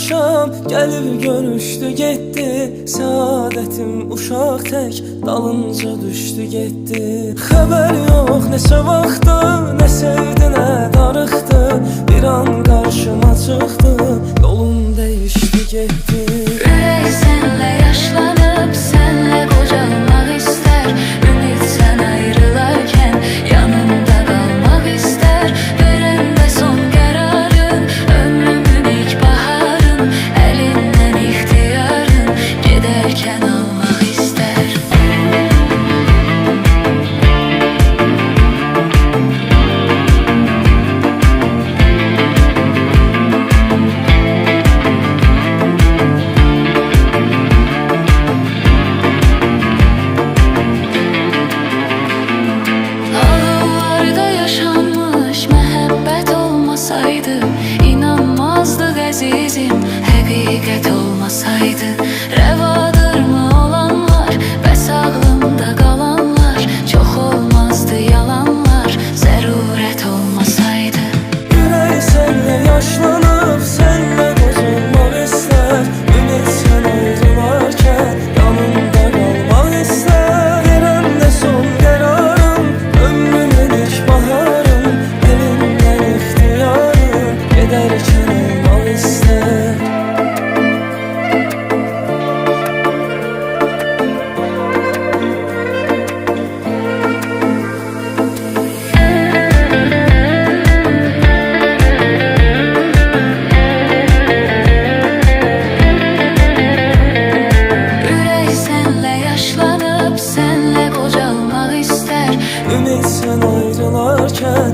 axşam gəlib görüşdü getdi. Səadətim uşaq tək dalınca düşdü getdi. Xəbər yox neçə vaxtı, nə sevdi nə darıxdı. Bir an qarşıma çıxdı, yolum dəyişdi getdi. Ürək sənlə yaşlanıb, sənlə qocalmaq istər. Ümid sən ayrılarkən yanında qalmaq istər. Verəndə son qərarın, ömrümün ilk baharın. Əlindən ixtiyarın, gedərkən almaq istər. İnanmazdık əzizim, həqiqət olmasaydı. Rəvadırmı olanlar, bəs ağlımda qalanlar. Çox olmazdı yalanlar, zərurət olmasaydı. Ürək sənlə yaşlanıb, sənlə qocalmaq istər. Ümid sən ayrılarkən yanında qalmaq istər. Verəndə son qərarın, ömrümün ilk baharın. Elindən ixtiyarın, gedərkən olmaq istər. Ürək sənlə yaşlanıb, sənlə qocalmaq istər. Ümid sən ayrılarkən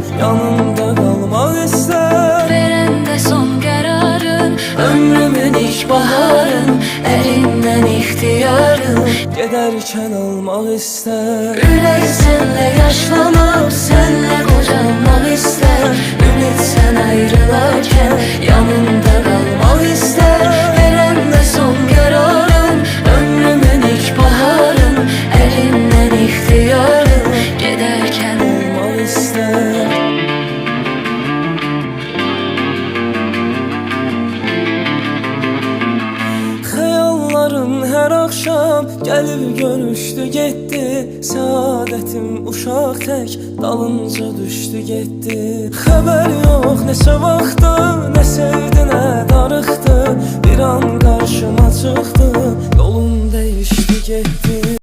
yanında qalmaq istər. Verəndə son qərarın, ömrümün ilk baharın. Əlindən ixtiyarın, Gedərkən almaq istər. ürək sənlə yaşlanıb, sənlə qocalmaq istər. Ümid sən ayrılarkən yanında qalmaq istər. Verəndə son qərarın, ömrümün ilk baharın. Əlindən ixtiyarın, gedərkən Olmaq istər. Xəyallarım hər axşam gəlib görüşdü getdi. Səadətim uşaq tək dalınca düşdü getdi. Xəbər yox neçə vaxtı,